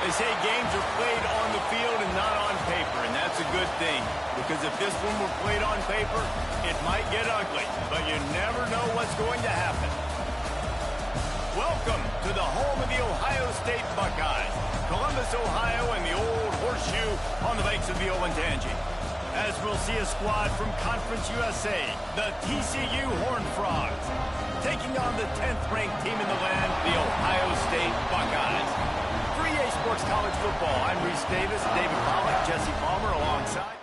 They say games are played on the field and not on paper, and that's a good thing. Because if this one were played on paper, it might get ugly. But you never know what's going to happen. Welcome to the home of the Ohio State Buckeyes. Columbus, Ohio, and the old horseshoe on the banks of the Olentangy. As we'll see a squad from Conference USA, the TCU Horned Frogs, taking on the 10th-ranked team in the land, the Ohio State Buckeyes. For EA Sports College Football, I'm Reese Davis, David Pollack, Jesse Palmer alongside.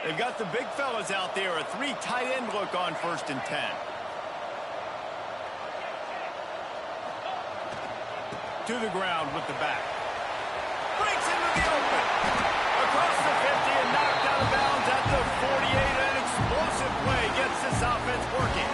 They've got the big fellas out there, a 3 tight end look on 1st and 10. To the ground with the back. Breaks into the open. Across the 50 and knocked out of bounds at the 48. An explosive play gets this offense working.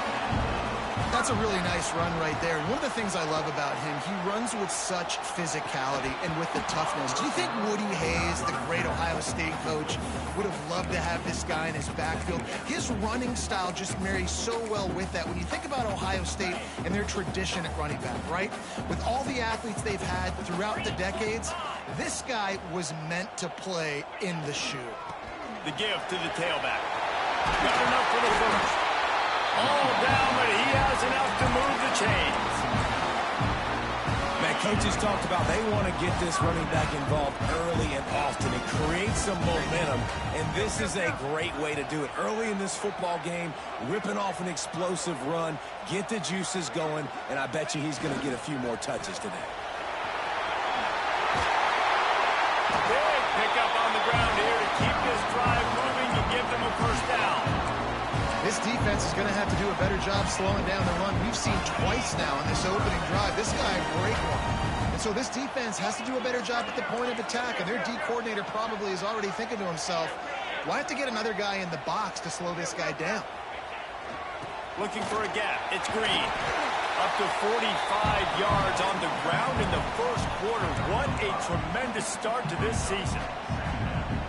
That's a really nice run right there. And one of the things I love about him, he runs with such physicality and with the toughness. Do you think Woody Hayes, the great Ohio State coach, would have loved to have this guy in his backfield? His running style just marries so well with that. When you think about Ohio State and their tradition at running back, right? With all the athletes they've had throughout the decades, this guy was meant to play in the shoe. The give to the tailback. Got enough for the first. All down, but he has enough to move the chains. Man, coaches talked about they want to get this running back involved early and often and create some momentum, and this is a great way to do it. Early in this football game, ripping off an explosive run, get the juices going, and I bet you he's going to get a few more touches today. Big pickup on the ground here to keep this drive moving and give them a first down. This defense is going to have to do a better job slowing down the run. We've seen twice now in this opening drive. This guy break one. And so this defense has to do a better job at the point of attack. And their D coordinator probably is already thinking to himself, well, I have to get another guy in the box to slow this guy down. Looking for a gap. It's Green. Up to 45 yards on the ground in the first quarter. What a tremendous start to this season.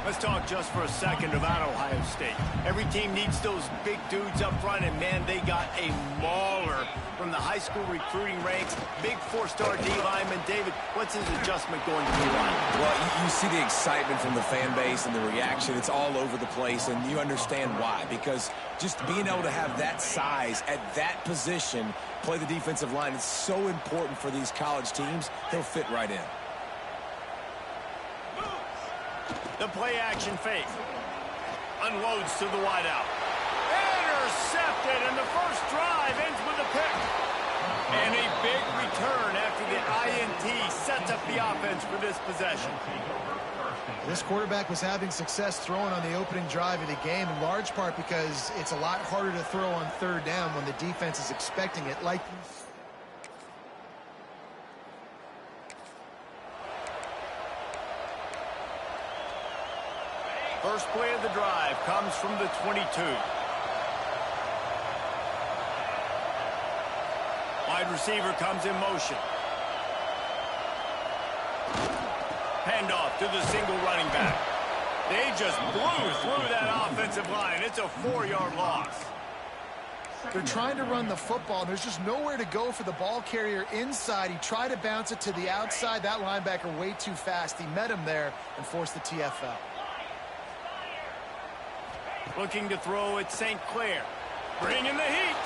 Let's talk just for a second about Ohio State. Every team needs those big dudes up front, and man, they got a mauler from the high school recruiting ranks. Big 4-star D lineman. David, what's his adjustment going to be like? Well, you see the excitement from the fan base and the reaction. It's all over the place, and you understand why. Because just being able to have that size at that position, play the defensive line, is so important for these college teams. He'll fit right in. The play-action fake. Unloads to the wideout. Intercepted, and the first drive ends with a pick. And a big return after the INT sets up the offense for this possession. This quarterback was having success throwing on the opening drive of the game, in large part because it's a lot harder to throw on 3rd down when the defense is expecting it. Like first play of the drive comes from the 22. Wide receiver comes in motion. Handoff to the single running back. They just blew through that offensive line. It's a 4-yard loss. They're trying to run the football. There's just nowhere to go for the ball carrier inside. He tried to bounce it to the outside. That linebacker way too fast. He met him there and forced the TFL. Looking to throw at St. Clair. Bringing the heat.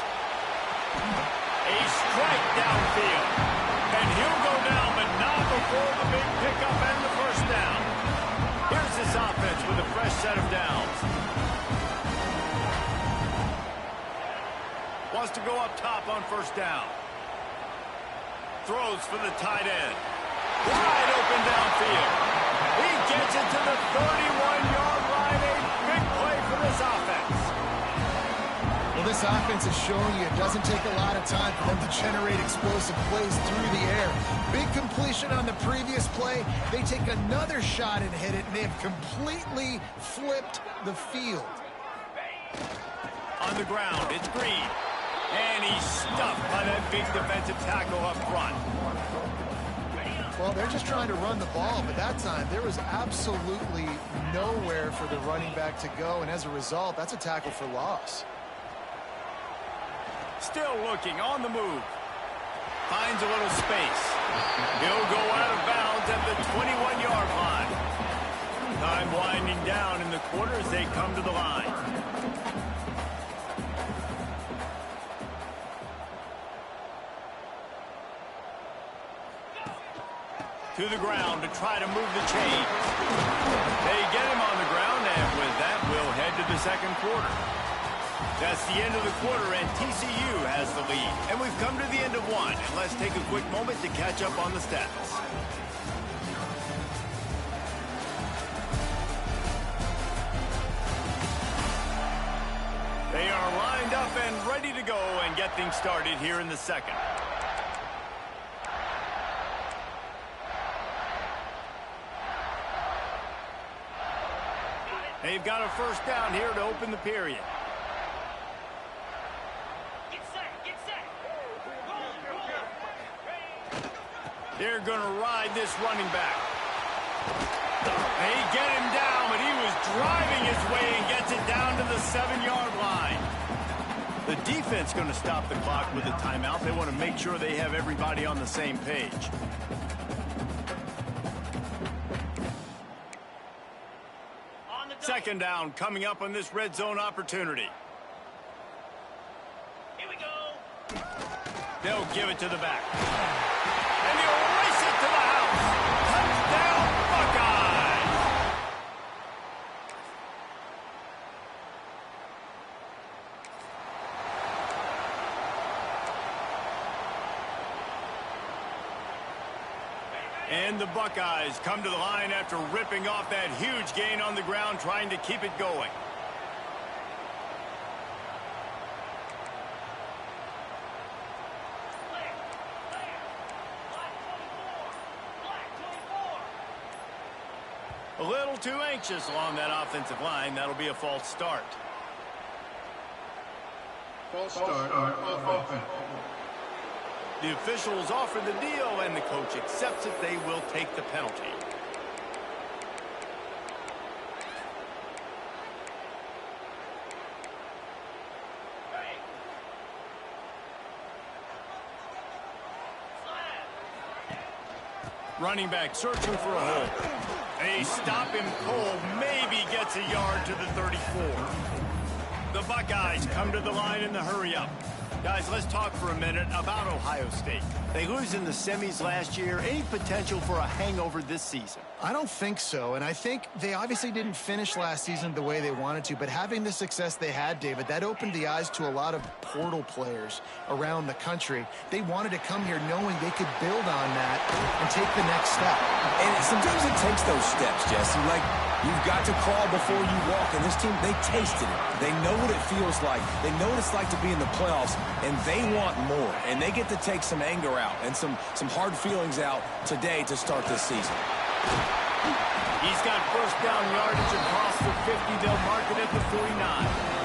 A strike downfield. And he'll go down, but not before the big pickup and the first down. Here's this offense with a fresh set of downs. Wants to go up top on first down. Throws for the tight end. Wide open downfield. He gets it to the 31-yard line. A big play for this offense. Well, this offense is showing you it doesn't take a lot of time for them to generate explosive plays through the air. Big completion on the previous play. They take another shot and hit it, and they have completely flipped the field. On the ground, it's Green. And he's stuffed by that big defensive tackle up front. Well, they're just trying to run the ball, but that time there was absolutely nowhere for the running back to go, and as a result, that's a tackle for loss. Still looking on the move. Finds a little space. He'll go out of bounds at the 21-yard line. Time winding down in the quarter as they come to the line. To the ground to try to move the chains. They get him on the ground, and with that, we'll head to the second quarter. That's the end of the quarter, and TCU has the lead. And we've come to the end of one. And let's take a quick moment to catch up on the stats. They are lined up and ready to go and get things started here in the second. They've got a first down here to open the period. They're going to ride this running back. They get him down, but he was driving his way and gets it down to the 7-yard line. The defense going to stop the clock with a timeout. They want to make sure they have everybody on the same page. Second down coming up on this red zone opportunity. Here we go. They'll give it to the back. And he'll race it to the house. Touchdown, Buckeyes! And the Buckeyes come to the line after ripping off that huge gain on the ground, trying to keep it going. A little too anxious along that offensive line. That'll be a false start. False start on offense. The officials offer the deal, and the coach accepts it. They will take the penalty. Running back searching for a hole. They stop him cold. Maybe gets a yard to the 34. The Buckeyes come to the line in the hurry-up. Guys, let's talk for a minute about Ohio State. They lose in the semis last year. Any potential for a hangover this season? I don't think so, and I think they obviously didn't finish last season the way they wanted to, but having the success they had, David, that opened the eyes to a lot of portal players around the country. They wanted to come here knowing they could build on that and take the next step. And sometimes it takes those steps, Jesse. Like, you've got to crawl before you walk, and this team, they tasted it. They know what it feels like. They know what it's like to be in the playoffs, and they want more. And they get to take some anger out and some hard feelings out today to start this season. He's got first down yardage across the 50. They'll mark it at the 49.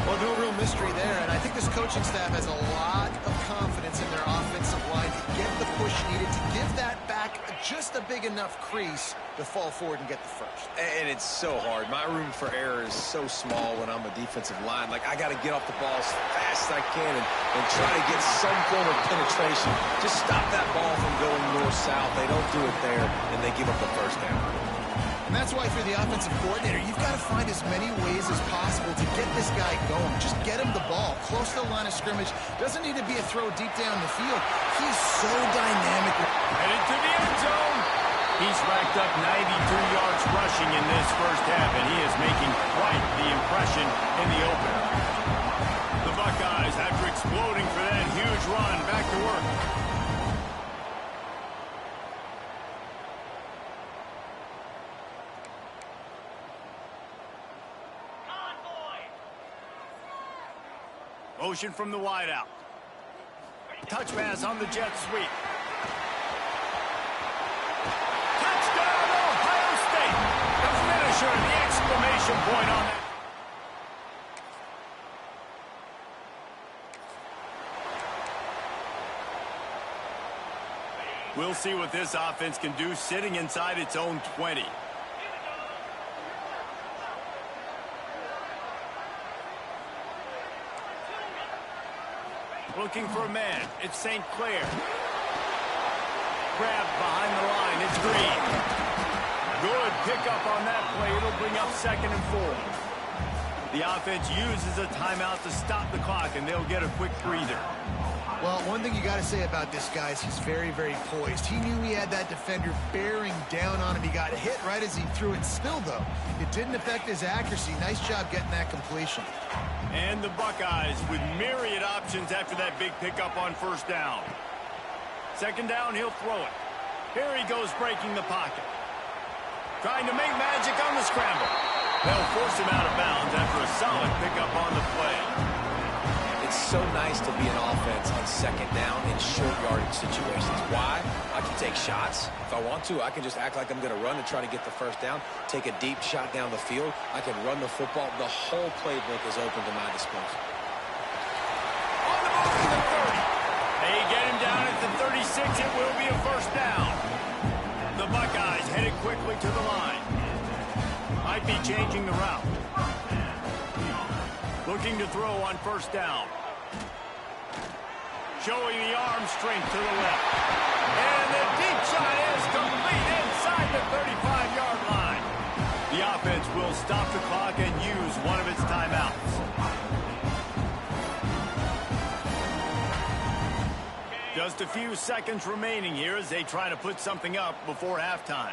Well, no real mystery there, and I think this coaching staff has a lot of confidence in their offensive line to get the push needed, to give that back just a big enough crease to fall forward and get the first. And it's so hard. My room for error is so small when I'm a defensive line. Like, I got to get off the ball as fast as I can and try to get some form of penetration. Just stop that ball from going north-south. They don't do it there, and they give up the first down. And that's why for the offensive coordinator, you've got to find as many ways as possible to get this guy going. Just get him the ball close to the line of scrimmage. Doesn't need to be a throw deep down the field. He's so dynamic. Headed to the end zone. He's racked up 92 yards rushing in this first half, and he is making quite the impression in the open. The Buckeyes, after exploding for that huge run, back to work. Motion from the wideout. Touch pass on the jet sweep. Touchdown, Ohio State. The finisher, the exclamation point on that. We'll see what this offense can do sitting inside its own 20. Looking for a man. It's St. Clair. Grabbed behind the line. It's Green. Good pickup on that play. It'll bring up 2nd and 4. The offense uses a timeout to stop the clock, and they'll get a quick breather. Well, one thing you got to say about this guy is he's very, very poised. He knew he had that defender bearing down on him. He got hit right as he threw it. Still, though, it didn't affect his accuracy. Nice job getting that completion. And the Buckeyes with myriad options after that big pickup on 1st down. 2nd down, he'll throw it. Here he goes breaking the pocket. Trying to make magic on the scramble. They'll force him out of bounds after a solid pickup on the play. It's so nice to be an offense on 2nd down in short yardage situations. Why? I can take shots. If I want to, I can just act like I'm going to run and try to get the 1st down, take a deep shot down the field. I can run the football. The whole playbook is open to my disposal. On the move to the 30. They get him down at the 36. It will be a 1st down. The Buckeyes headed quickly to the line. Might be changing the route. Looking to throw on 1st down. Showing the arm strength to the left. And the deep shot is complete inside the 35-yard line. The offense will stop the clock and use one of its timeouts. Just a few seconds remaining here as they try to put something up before halftime.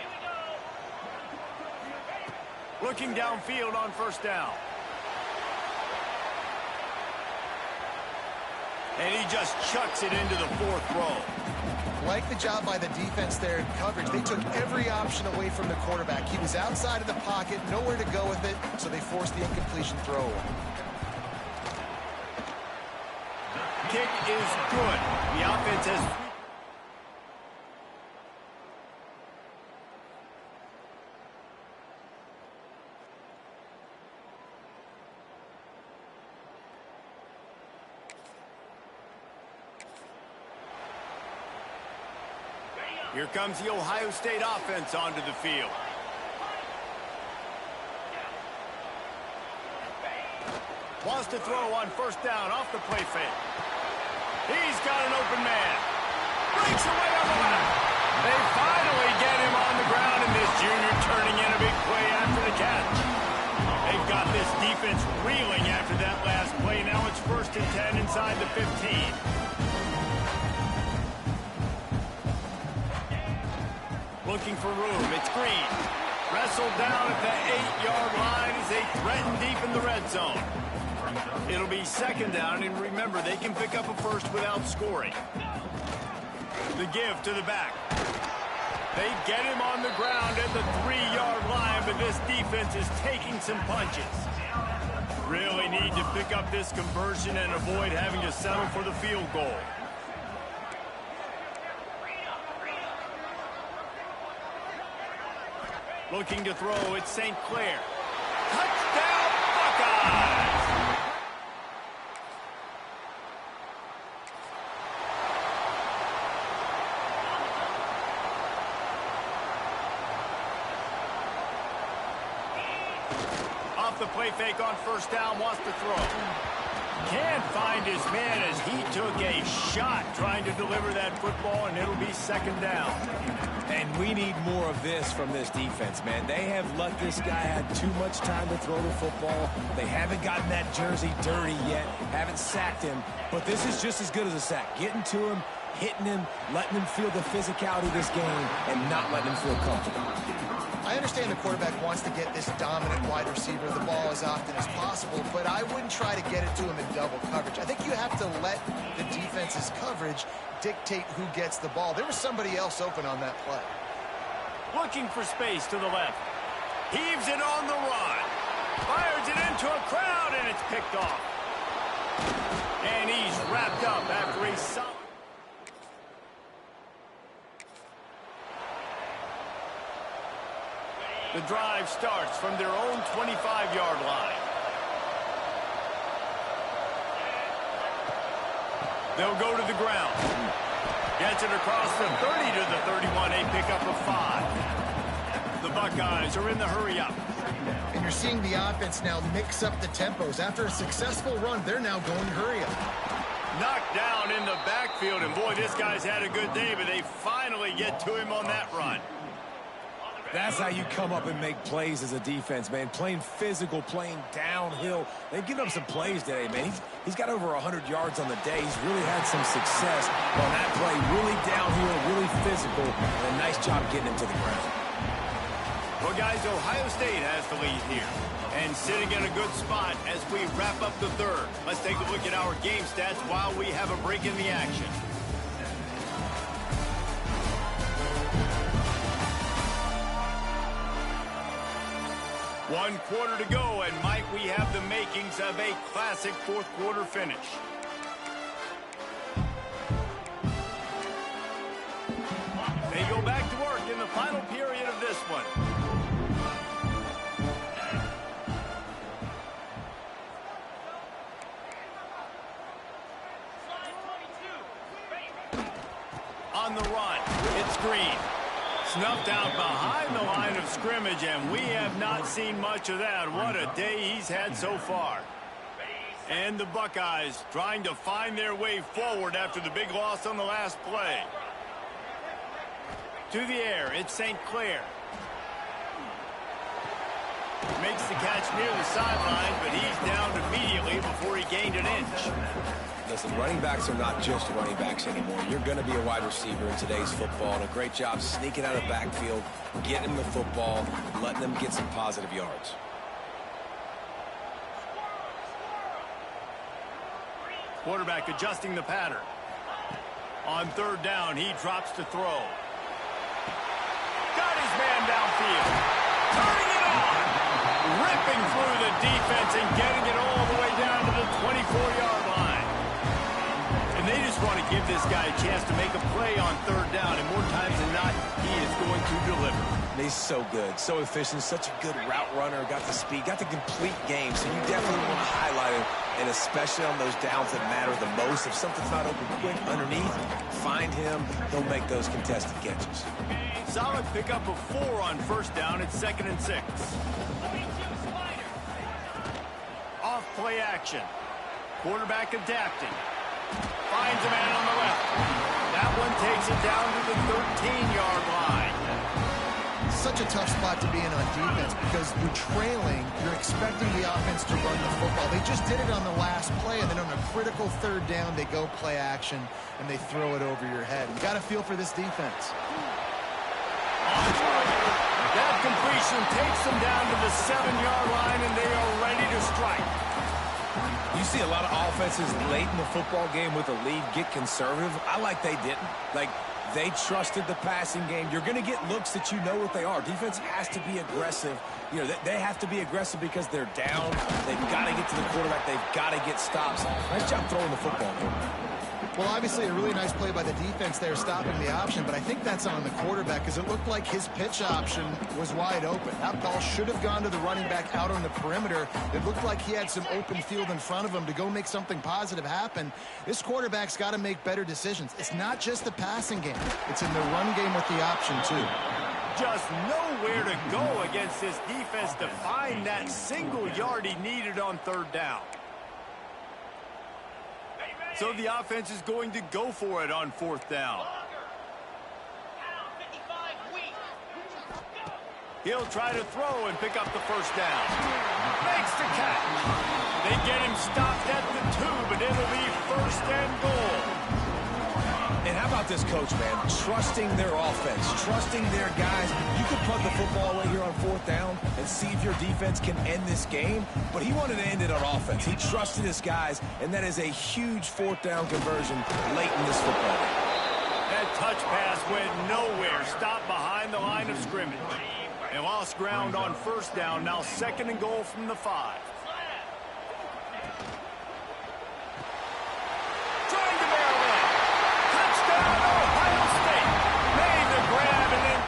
Looking downfield on 1st down. And he just chucks it into the 4th row. Like the job by the defense there in coverage. They took every option away from the quarterback. He was outside of the pocket, nowhere to go with it, so they forced the incompletion throw. Kick is good. The offense has... Here comes the Ohio State offense onto the field. Wants to throw on 1st down off the play fake. He's got an open man. Breaks away on the left. They finally get him on the ground, and this junior turning in a big play after the catch. They've got this defense reeling after that last play. Now it's 1st and 10 inside the 15. Looking for room. It's Green. Wrestled down at the 8-yard line as they threaten deep in the red zone. It'll be 2nd down, and remember, they can pick up a 1st without scoring. The give to the back. They get him on the ground at the 3-yard line, but this defense is taking some punches. Really need to pick up this conversion and avoid having to settle for the field goal. Looking to throw, it's St. Clair. Touchdown, Buckeyes! Off the play fake on 1st down, wants to throw. Can't find his man as he took a shot trying to deliver that football, and it'll be 2nd down. And we need more of this from this defense, man. They have let this guy have too much time to throw the football. They haven't gotten that jersey dirty yet, haven't sacked him. But this is just as good as a sack. Getting to him, hitting him, letting him feel the physicality of this game, and not letting him feel comfortable. I understand the quarterback wants to get this dominant wide receiver the ball as often as possible, but I wouldn't try to get it to him in double coverage. I think you have to let the defense's coverage dictate who gets the ball. There was somebody else open on that play. Looking for space to the left. Heaves it on the run. Fires it into a crowd, and it's picked off. And he's wrapped up after a solid... The drive starts from their own 25-yard line. They'll go to the ground. Gets it across the 30 to the 31, a pickup of 5. The Buckeyes are in the hurry-up. And you're seeing the offense now mix up the tempos. After a successful run, they're now going hurry-up. Knocked down in the backfield, and boy, this guy's had a good day, but they finally get to him on that run. That's how you come up and make plays as a defense, man. Playing physical, playing downhill. They've given up some plays today, man. He's got over 100 yards on the day. He's really had some success on that play. Really downhill, really physical, and a nice job getting him to the ground. Well, guys, Ohio State has the lead here, and sitting in a good spot as we wrap up the third. Let's take a look at our game stats while we have a break in the action. One quarter to go, and Mike, we have the makings of a classic fourth quarter finish. They go back to work in the final period of this one. On the run, it's Green. Snuffed out behind the line of scrimmage, and we have not seen much of that. What a day he's had so far. And the Buckeyes trying to find their way forward after the big loss on the last play. To the air, it's St. Clair. Makes the catch near the sideline, but he's down immediately before he gained an inch. Listen, running backs are not just running backs anymore. You're going to be a wide receiver in today's football, and a great job sneaking out of the backfield, getting them the football, letting them get some positive yards. Quarterback adjusting the pattern. On third down, he drops to throw. Got his man downfield. Turning it on. Ripping through the defense and getting it all the way down to the 24-yard line. And they just want to give this guy a chance to make a play on third down, and more times than not, he is going to deliver. He's so good, so efficient, such a good route runner, got the speed, got the complete game, so you definitely want to highlight him, and especially on those downs that matter the most. If something's not open quick underneath, find him, he'll make those contested catches. Solid pickup of 4 on first down. It's 2nd and 6. Off play action. Quarterback adapting. Finds a man on the left. That one takes it down to the 13-yard line. Such a tough spot to be in on defense because you're trailing, you're expecting the offense to run the football. They just did it on the last play, and then on a critical third down, they go play action, and they throw it over your head. You got to feel for this defense. That completion takes them down to the 7-yard line, and they are ready to strike. You see a lot of offenses late in the football game with a lead get conservative. I like they didn't. Like, they trusted the passing game. You're going to get looks that you know what they are. Defense has to be aggressive. You know, they have to be aggressive because they're down. They've got to get to the quarterback. They've got to get stops. Nice job throwing the football. Well, obviously a really nice play by the defense there, stopping the option, but I think that's on the quarterback because it looked like his pitch option was wide open. That ball should have gone to the running back out on the perimeter. It looked like he had some open field in front of him to go make something positive happen. This quarterback's got to make better decisions. It's not just the passing game. It's in the run game with the option, too. Just nowhere to go against this defense to find that single yard he needed on third down. So the offense is going to go for it on fourth down. He'll try to throw and pick up the first down. Makes the catch. They get him stopped at the 2, but it'll be 1st and goal. And how about this coach, man? Trusting their offense, trusting their guys. You could punt the football away here on fourth down and see if your defense can end this game, but he wanted to end it on offense. He trusted his guys, and that is a huge fourth down conversion late in this football game. That touch pass went nowhere, stopped behind the line of scrimmage. They lost ground on first down, now 2nd and goal from the 5. Trying to barrel in. Touchdown, Ohio State. Made the grab and then...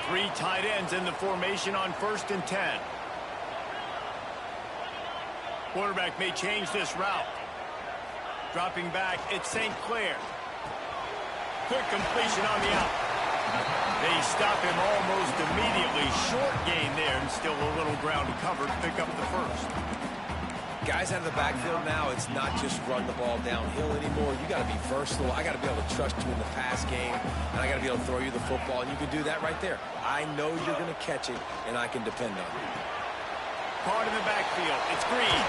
Three tight ends in the formation on 1st and 10. Quarterback may change this route. Dropping back, it's St. Clair. Quick completion on the out. They stop him almost immediately. Short gain there, and still a little ground to cover to pick up the first. Guys out of the backfield now, it's not just run the ball downhill anymore. You got to be versatile. I got to be able to trust you in the pass game, and I got to be able to throw you the football, and you can do that right there. I know you're going to catch it, and I can depend on you. Caught in the backfield. It's Green.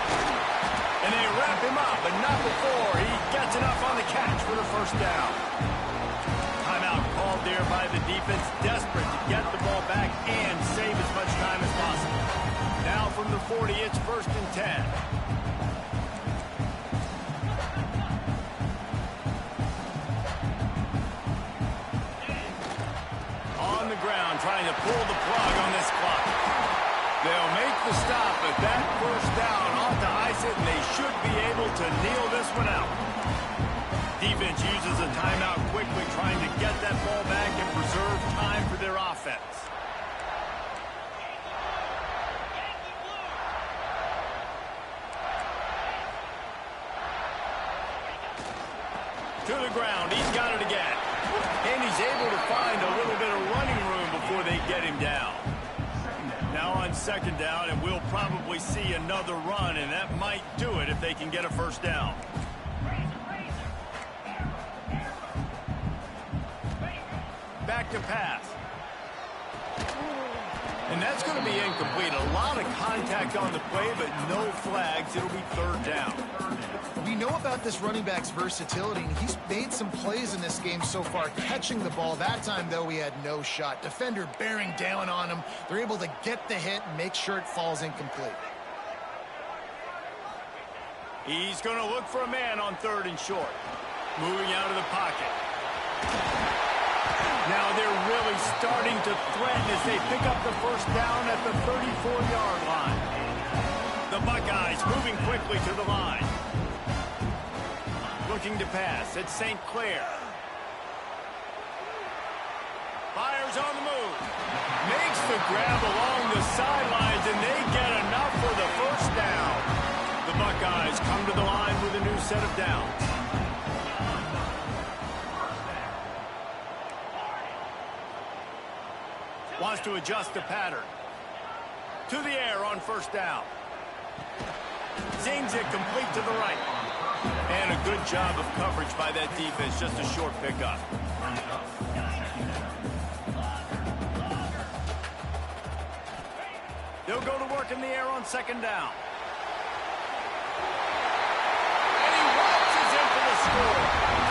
And they wrap him up, but not before he gets enough on the catch for the first down. Timeout called there by the defense, desperate to get the ball back and save as much time as possible. Now from the 40, it's 1st and 10. On the ground, trying to pull the plug on this clock. They'll make the stop, but that first down ought to ice it, and they should be able to kneel this one out. Defense uses a timeout quickly, trying to get that ball back and preserve time for their offense. To the ground, he's got it again. And he's able to find a little bit of running room before they get him down. Now on 2nd down, and we'll probably see another run, and that might do it if they can get a first down. Back to pass. And that's going to be incomplete. A lot of contact on the play, but no flags. It'll be 3rd down. We know about this running back's versatility, and he's made some plays in this game so far, catching the ball. That time, though, he had no shot. Defender bearing down on him. They're able to get the hit and make sure it falls incomplete. He's going to look for a man on 3rd and short. Moving out of the pocket. Now they're really starting to threaten as they pick up the first down at the 34-yard line. The Buckeyes moving quickly to the line. Looking to pass. It's St. Clair. Fires on the move. Makes the grab along the sidelines, and they get enough for the first down. The Buckeyes come to the line with a new set of downs. Wants to adjust the pattern. To the air on 1st down. Zings it complete to the right. And a good job of coverage by that defense. Just a short pickup. They'll go to work in the air on 2nd down. And he waltzes in for the score.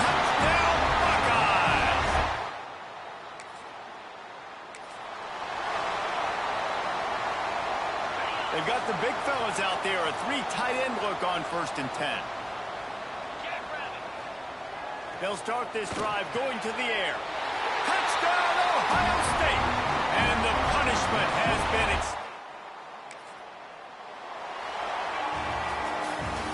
Touchdown, Buckeyes! They've got the big fellas out there. A 3 tight end look on 1st and 10. They'll start this drive going to the air. Touchdown, Ohio State! And the punishment has been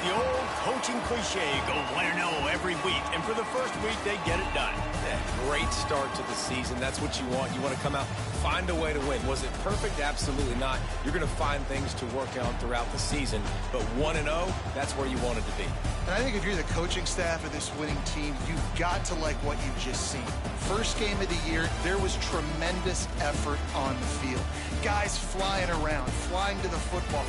the old coaching cliche, go 1-0 every week. And for the first week, they get it done. Yeah, great start to the season. That's what you want. You want to come out, find a way to win. Was it perfect? Absolutely not. You're going to find things to work on throughout the season. But 1-0, that's where you wanted to be. And I think if you're the coaching staff of this winning team, you've got to like what you've just seen. First game of the year, there was tremendous effort on the field. Guys flying around, flying to the football,